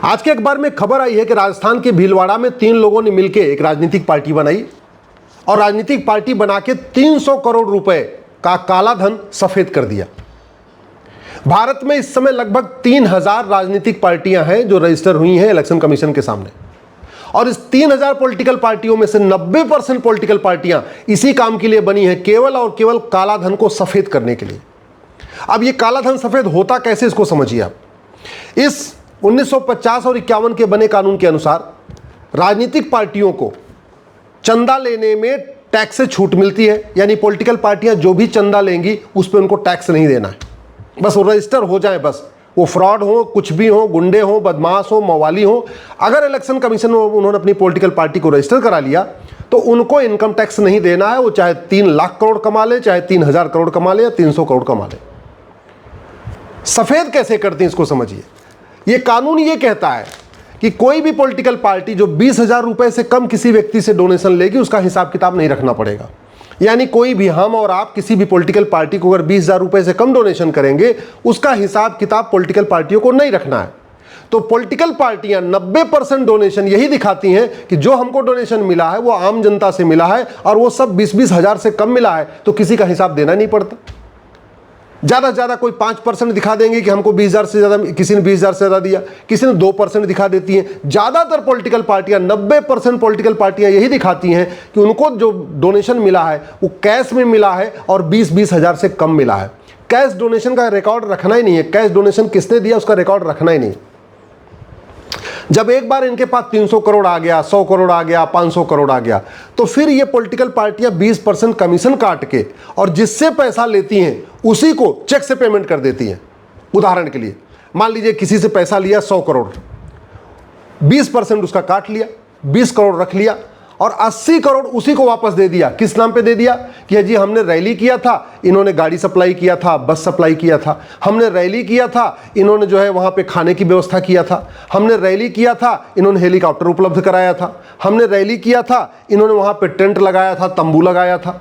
आज के अखबार में खबर आई है कि राजस्थान के भीलवाड़ा में 3 लोगों ने मिलकर एक राजनीतिक पार्टी बनाई और राजनीतिक पार्टी बना के 300 करोड़ रुपए का काला धन सफेद कर दिया। भारत में इस समय लगभग 3000 राजनीतिक पार्टियां हैं जो रजिस्टर हुई हैं इलेक्शन कमीशन के सामने, और इस 3000 पॉलिटिकल पार्टियों में से 90% पॉलिटिकल पार्टियां इसी काम के लिए बनी हैं, केवल और केवल काला धन को सफेद करने के लिए। अब ये काला धन सफेद होता कैसे, इसको समझिए आप। इस 1950 और 51 के बने कानून के अनुसार राजनीतिक पार्टियों को चंदा लेने में टैक्स से छूट मिलती है, यानी पॉलिटिकल पार्टियां जो भी चंदा लेंगी उस पर उनको टैक्स नहीं देना है, बस वो रजिस्टर हो जाए, बस वो फ्रॉड हो, कुछ भी हो, गुंडे हो, बदमाश हो, मवाली हो। अगर इलेक्शन कमीशन में उन्होंने अपनी पॉलिटिकल पार्टी को रजिस्टर करा लिया तो उनको इनकम टैक्स नहीं देना है, वो चाहे 3 लाख करोड़ कमा ले, चाहे 3000 करोड़ कमा ले या 300 करोड़ कमा ले। सफेद कैसे करते हैं इसको समझिए। ये कानून ये कहता है कि कोई भी पॉलिटिकल पार्टी जो 20,000 रुपए से कम किसी व्यक्ति से डोनेशन लेगी उसका हिसाब किताब नहीं रखना पड़ेगा। यानी कोई भी, हम और आप किसी भी पॉलिटिकल पार्टी को अगर 20,000 रुपए से कम डोनेशन करेंगे उसका हिसाब किताब पॉलिटिकल पार्टियों को नहीं रखना है। तो पॉलिटिकल पार्टियां 90% डोनेशन यही दिखाती हैं कि जो हमको डोनेशन मिला है वो आम जनता से मिला है और वो सब 20-20 हजार से कम मिला है, तो किसी का हिसाब देना नहीं पड़ता। ज़्यादा से ज़्यादा कोई 5% दिखा देंगे कि हमको 20,000 से ज़्यादा, किसी ने 20,000 से ज़्यादा दिया, किसी ने 2% दिखा देती हैं। ज़्यादातर पॉलिटिकल पार्टियां, 90% पॉलिटिकल पार्टियां यही दिखाती हैं कि उनको जो डोनेशन मिला है वो कैश में मिला है और 20-20 हजार से कम मिला है। कैश डोनेशन का रिकॉर्ड रखना ही नहीं है, कैश डोनेशन किसने दिया उसका रिकॉर्ड रखना ही नहीं। जब एक बार इनके पास 300 करोड़ आ गया, 100 करोड़ आ गया, 500 करोड़ आ गया, तो फिर ये पॉलिटिकल पार्टियां 20% कमीशन काट के और जिससे पैसा लेती हैं उसी को चेक से पेमेंट कर देती हैं। उदाहरण के लिए मान लीजिए किसी से पैसा लिया 100 करोड़, 20% उसका काट लिया, 20 करोड़ रख लिया और 80 करोड़ उसी को वापस दे दिया। किस नाम पे दे दिया कि जी हमने रैली किया था, इन्होंने गाड़ी सप्लाई किया था, बस सप्लाई किया था, हमने रैली किया था, इन्होंने जो है वहाँ पे खाने की व्यवस्था किया था, हमने रैली किया था, इन्होंने हेलीकॉप्टर उपलब्ध कराया था, हमने रैली किया था, इन्होंने वहाँ पे टेंट लगाया था, तंबू लगाया था,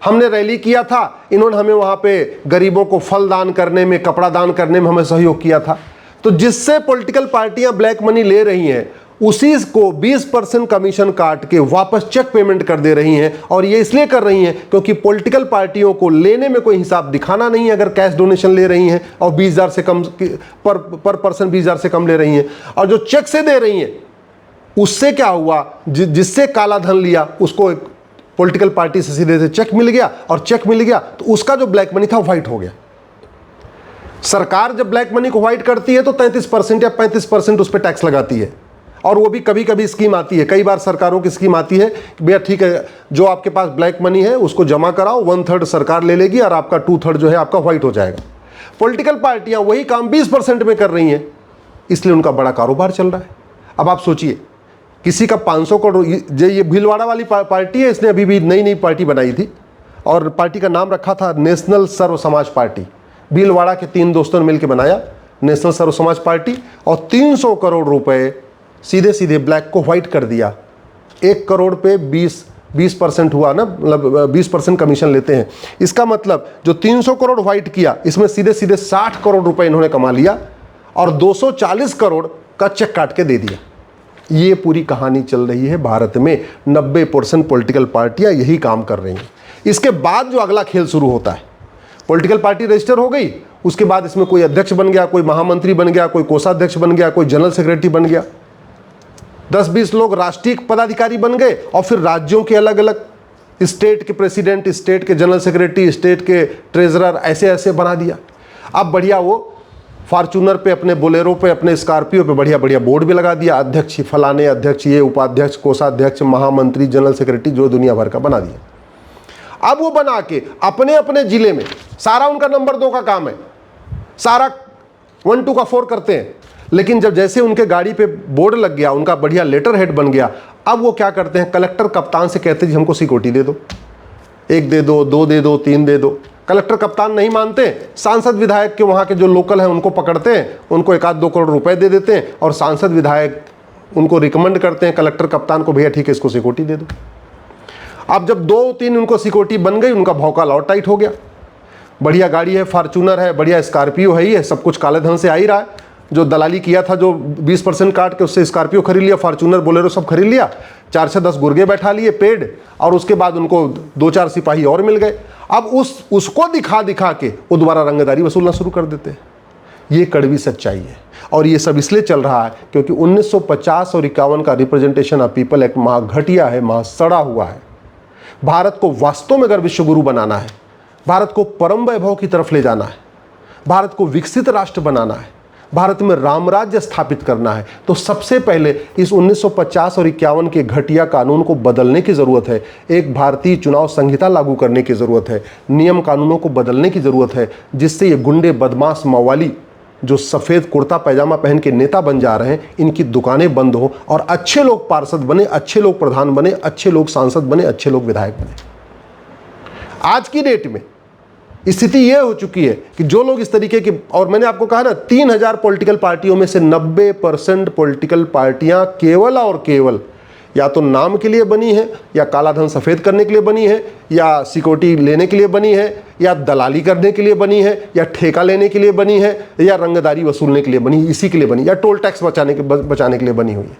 हमने रैली किया था, इन्होंने हमें वहाँ पे गरीबों को फल दान करने में, कपड़ा दान करने में हमें सहयोग किया था। तो जिससे पॉलिटिकल पार्टियां ब्लैक मनी ले रही हैं उसी को 20% कमीशन काट के वापस चेक पेमेंट कर दे रही हैं। और ये इसलिए कर रही हैं क्योंकि पॉलिटिकल पार्टियों को लेने में कोई हिसाब दिखाना नहीं है अगर कैश डोनेशन ले रही हैं और 20,000 से कम पर पर्सन 20,000 से कम ले रही हैं। और जो चेक से दे रही हैं उससे क्या हुआ, जिससे काला धन लिया उसको एक पॉलिटिकल पार्टी से सीधे से चेक मिल गया और चेक मिल गया तो उसका जो ब्लैक मनी था व्हाइट हो गया। सरकार जब ब्लैक मनी को व्हाइट करती है तो 33% या 35% उस पर टैक्स लगाती है। और वो भी कभी कभी स्कीम आती है, कई बार सरकारों की स्कीम आती है कि भैया ठीक है जो आपके पास ब्लैक मनी है उसको जमा कराओ, 1/3 सरकार ले लेगी और आपका 2/3 जो है आपका व्हाइट हो जाएगा। पॉलिटिकल पार्टियां वही काम 20% में कर रही हैं, इसलिए उनका बड़ा कारोबार चल रहा है। अब आप सोचिए किसी का 500 करोड़, ये भीलवाड़ा वाली पार्टी है, इसने अभी भी नई पार्टी बनाई थी और पार्टी का नाम रखा था नेशनल सर्व समाज पार्टी। भीलवाड़ा के 3 दोस्तों ने मिलकर बनाया नेशनल सर्व समाज पार्टी और 300 करोड़ रुपए सीधे सीधे ब्लैक को व्हाइट कर दिया। 1 करोड़ पे 20% हुआ ना, मतलब 20% कमीशन लेते हैं। इसका मतलब जो 300 करोड़ व्हाइट किया इसमें सीधे सीधे 60 करोड़ रुपए इन्होंने कमा लिया और 240 करोड़ का चेक काट के दे दिया। ये पूरी कहानी चल रही है भारत में। 90% पॉलिटिकल पार्टियां यही काम कर रही हैं। इसके बाद जो अगला खेल शुरू होता है, पॉलिटिकल पार्टी रजिस्टर हो गई, उसके बाद इसमें कोई अध्यक्ष बन गया, कोई महामंत्री बन गया, कोई कोषाध्यक्ष बन गया, कोई जनरल सेक्रेटरी बन गया, 10-20 लोग राष्ट्रीय पदाधिकारी बन गए और फिर राज्यों के अलग अलग स्टेट के प्रेसिडेंट, स्टेट के जनरल सेक्रेटरी, स्टेट के ट्रेजरर ऐसे ऐसे बना दिया। अब बढ़िया वो फॉर्चूनर पे, अपने बोलेरो पे, अपने स्कॉर्पियो पे बढ़िया बढ़िया बोर्ड भी लगा दिया, अध्यक्ष फलाने अध्यक्ष, ये उपाध्यक्ष, कोषाध्यक्ष, महामंत्री, जनरल सेक्रेटरी, जो दुनिया भर का बना दिया। अब वो बना के अपने अपने जिले में सारा उनका नंबर 2 का काम है, सारा 1 2 का 4 करते हैं। लेकिन जब जैसे उनके गाड़ी पे बोर्ड लग गया, उनका बढ़िया लेटर हेड बन गया, अब वो क्या करते हैं, कलेक्टर कप्तान से कहते हैं जी हमको सिक्योरिटी दे दो, 1 दे दो, 2 दे दो, 3 दे दो। कलेक्टर कप्तान नहीं मानते, सांसद विधायक के वहाँ के जो लोकल हैं उनको पकड़ते हैं, उनको 1-2 करोड़ रुपए दे देते हैं और सांसद विधायक उनको रिकमेंड करते हैं कलेक्टर कप्तान को, भैया ठीक है इसको सिक्योरिटी दे दो। अब जब 2-3 उनको सिक्योरिटी बन गई, उनका भौकाल और टाइट हो गया। बढ़िया गाड़ी है, फॉर्चूनर है, बढ़िया स्कॉर्पियो है, ये सब कुछ काले धन से आ ही रहा है। जो दलाली किया था, जो 20% काट के उससे स्कॉर्पियो खरीद लिया, फॉर्च्यूनर बोलेरो सब खरीद लिया, 4 से 10 गुर्गे बैठा लिए पेड, और उसके बाद उनको 2-4 सिपाही और मिल गए। अब उसको दिखा दिखा के वो दोबारा रंगदारी वसूलना शुरू कर देते हैं। ये कड़वी सच्चाई है, और ये सब इसलिए चल रहा है क्योंकि 1950 और 51 का रिप्रेजेंटेशन ऑफ पीपल एक्ट महा घटिया है, महा सड़ा हुआ है। भारत को वास्तव में अगर विश्वगुरु बनाना है, भारत को परम वैभव की तरफ ले जाना है, भारत को विकसित राष्ट्र बनाना है, भारत में रामराज्य स्थापित करना है, तो सबसे पहले इस 1950 और 51 के घटिया कानून को बदलने की ज़रूरत है। एक भारतीय चुनाव संहिता लागू करने की ज़रूरत है, नियम कानूनों को बदलने की ज़रूरत है, जिससे ये गुंडे, बदमाश, मवाली जो सफ़ेद कुर्ता पैजामा पहन के नेता बन जा रहे हैं, इनकी दुकानें बंद हो और अच्छे लोग पार्षद बने, अच्छे लोग प्रधान बने, अच्छे लोग सांसद बने, अच्छे लोग विधायक बने। आज की डेट में स्थिति यह हो चुकी है कि जो लोग इस तरीके की, और मैंने आपको कहा ना 3000 पॉलिटिकल पार्टियों में से 90% पॉलिटिकल पार्टियां केवल और केवल या तो नाम के लिए बनी है, या काला धन सफ़ेद करने के लिए बनी है, या सिक्योरिटी लेने के लिए बनी है, या दलाली करने के लिए बनी है, या ठेका लेने के लिए बनी है, या रंगदारी वसूलने के लिए बनी, इसी के लिए बनी, या टोल टैक्स बचाने के लिए बनी हुई है।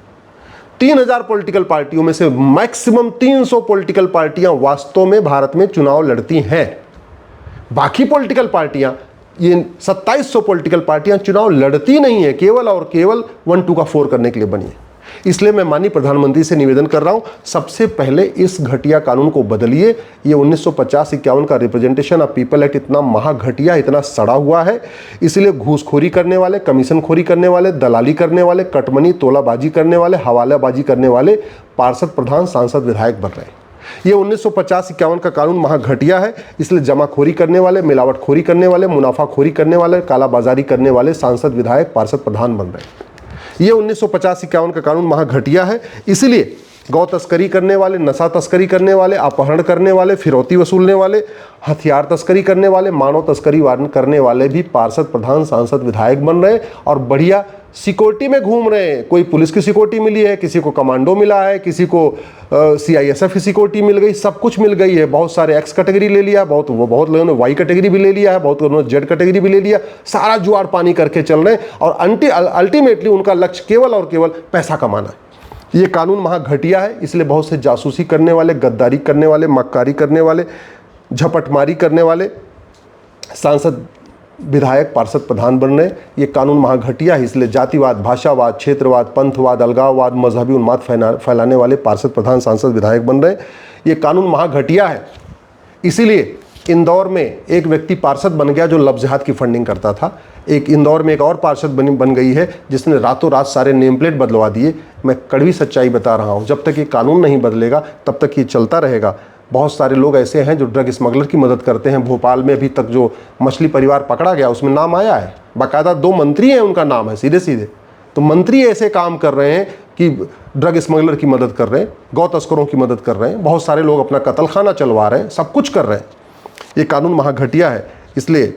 3000 पॉलिटिकल पार्टियों में से मैक्सिमम 300 पॉलिटिकल पार्टियां वास्तव में भारत में चुनाव लड़ती हैं। बाकी पॉलिटिकल पार्टियां, ये 2700 पॉलिटिकल पार्टियां चुनाव लड़ती नहीं है, केवल और केवल 1, 2 का 4 करने के लिए बनी है। इसलिए मैं माननीय प्रधानमंत्री से निवेदन कर रहा हूं, सबसे पहले इस घटिया कानून को बदलिए। ये 1950-51 का रिप्रेजेंटेशन ऑफ पीपल एक्ट इतना महाघटिया, इतना सड़ा हुआ है, इसलिए घूसखोरी करने वाले, कमीशनखोरी करने वाले, दलाली करने वाले, कटमनी तोलाबाजी करने वाले, हवालाबाजी करने वाले पार्षद, प्रधान, सांसद, विधायक बन रहे हैं। ये 1950-51 का कानून महाघटिया है, इसलिए जमाखोरी करने वाले, मिलावटखोरी करने वाले, मुनाफाखोरी करने वाले, कालाबाजारी करने वाले सांसद, विधायक, पार्षद, प्रधान बन रहे हैं। ये 1950-51 का कानून महाघटिया है, इसलिए गौ तस्करी करने वाले, नशा तस्करी करने वाले, अपहरण करने वाले, फिरौती वसूलने वाले, हथियार तस्करी करने वाले, मानव तस्करी करने वाले भी पार्षद, प्रधान, सांसद, विधायक बन रहे हैं और बढ़िया सिक्योरिटी में घूम रहे हैं। कोई पुलिस की सिक्योरिटी मिली है, किसी को कमांडो मिला है, किसी को CISF की सिक्योरिटी मिल गई, सब कुछ मिल गई है। बहुत सारे X कैटेगरी ले लिया, बहुत लोगों ने Y कैटेगरी भी ले लिया है, बहुत लोगों ने Z कैटेगरी भी ले लिया। सारा जुआर पानी करके चल रहे हैं और अल्टीमेटली उनका लक्ष्य केवल और केवल पैसा कमाना है। ये कानून महाघटिया है, इसलिए बहुत से जासूसी करने वाले, गद्दारी करने वाले, मक्कारी करने वाले, झपटमारी करने वाले सांसद, विधायक, पार्षद, प्रधान बन रहे। ये कानून महाघटिया है, इसलिए जातिवाद, भाषावाद, क्षेत्रवाद, पंथवाद, अलगाववाद, मजहबी उन्माद फैलाने वाले पार्षद, प्रधान, सांसद, विधायक बन रहे। ये कानून महाघटिया है, इसीलिए इंदौर में एक व्यक्ति पार्षद बन गया जो लव जिहाद की फंडिंग करता था। एक इंदौर में एक और पार्षद बन गई है जिसने रातों रात सारे नेम प्लेट बदलवा दिए। मैं कड़वी सच्चाई बता रहा हूँ, जब तक ये कानून नहीं बदलेगा तब तक ये चलता रहेगा। बहुत सारे लोग ऐसे हैं जो ड्रग स्मगलर की मदद करते हैं। भोपाल में अभी तक जो मछली परिवार पकड़ा गया उसमें नाम आया है, बाकायदा 2 मंत्री हैं, उनका नाम है सीधे सीधे। तो मंत्री ऐसे काम कर रहे हैं कि ड्रग स्मगलर की मदद कर रहे हैं, गौ तस्करों की मदद कर रहे हैं, बहुत सारे लोग अपना कत्लखाना चलवा रहे हैं, सब कुछ कर रहे हैं। ये कानून महाघटिया है, इसलिए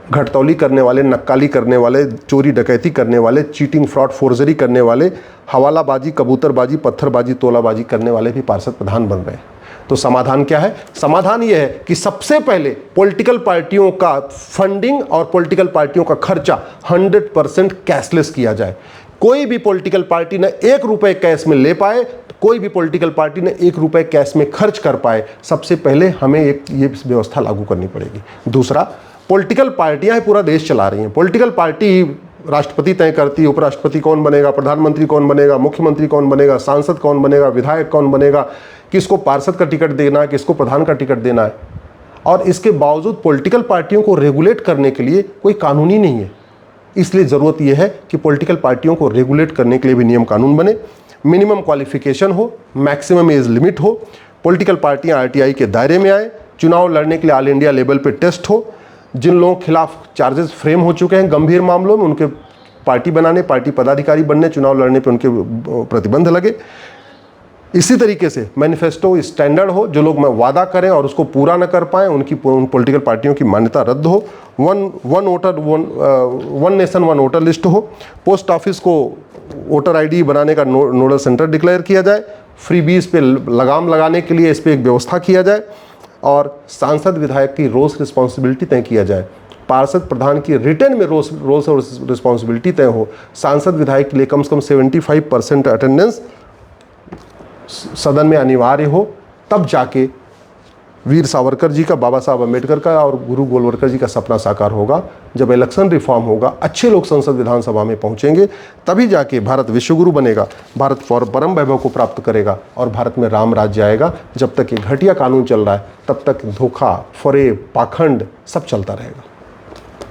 घटतौली करने वाले, नक्काली करने वाले, चोरी डकैती करने वाले, चीटिंग, फ्रॉड, फोर्जरी करने वाले, हवालाबाजी, कबूतरबाजी, पत्थरबाजी, तोलाबाजी करने वाले भी पार्षद, प्रधान बन रहे हैं। तो समाधान क्या है? समाधान यह है कि सबसे पहले पॉलिटिकल पार्टियों का फंडिंग और पॉलिटिकल पार्टियों का खर्चा 100% कैशलेस किया जाए। कोई भी पॉलिटिकल पार्टी न 1 रुपये कैश में ले पाए, कोई भी पॉलिटिकल पार्टी ने 1 रुपये कैश में खर्च कर पाए, सबसे पहले हमें ये व्यवस्था लागू करनी पड़ेगी। दूसरा, पॉलिटिकल पार्टियां पूरा देश चला रही हैं। पॉलिटिकल पार्टी राष्ट्रपति तय करती है, उपराष्ट्रपति कौन बनेगा, प्रधानमंत्री कौन बनेगा, मुख्यमंत्री कौन बनेगा, सांसद कौन बनेगा, विधायक कौन बनेगा, किसको पार्षद का टिकट देना है, किसको प्रधान का टिकट देना है। और इसके बावजूद पॉलिटिकल पार्टियों को रेगुलेट करने के लिए कोई कानून ही नहीं है। इसलिए ज़रूरत यह है कि पॉलिटिकल पार्टियों को रेगुलेट करने के लिए भी नियम कानून बने, मिनिमम क्वालिफिकेशन हो, मैक्सिमम एज लिमिट हो, पॉलिटिकल पार्टियां RTI के दायरे में आए, चुनाव लड़ने के लिए ऑल इंडिया लेवल पे टेस्ट हो, जिन लोगों के खिलाफ चार्जेस फ्रेम हो चुके हैं गंभीर मामलों में, उनके पार्टी बनाने, पार्टी पदाधिकारी बनने, चुनाव लड़ने पे उनके प्रतिबंध लगे। इसी तरीके से मैनिफेस्टो स्टैंडर्ड हो, जो लोग वादा करें और उसको पूरा न कर पाएँ उनकी पॉलिटिकल पार्टियों की मान्यता रद्द हो, one nation one voter list हो, पोस्ट ऑफिस को वोटर ID बनाने का नोडल सेंटर डिक्लेयर किया जाए, फ्रीबीज पे लगाम लगाने के लिए इस पर एक व्यवस्था किया जाए और सांसद विधायक की रोज रिस्पॉन्सिबिलिटी तय किया जाए। पार्षद प्रधान की रिटर्न में रोल्स और रिस्पॉन्सिबिलिटी तय हो, सांसद विधायक के लिए कम से कम 75% अटेंडेंस सदन में अनिवार्य हो, तब जाके वीर सावरकर जी का, बाबा साहब अम्बेडकर का और गुरु गोलवलकर जी का सपना साकार होगा। जब इलेक्शन रिफॉर्म होगा, अच्छे लोग संसद विधानसभा में पहुंचेंगे, तभी जाके भारत विश्वगुरु बनेगा, भारत परम वैभव को प्राप्त करेगा और भारत में राम राज्य आएगा। जब तक ये घटिया कानून चल रहा है, तब तक धोखा, फरेब, पाखंड सब चलता रहेगा।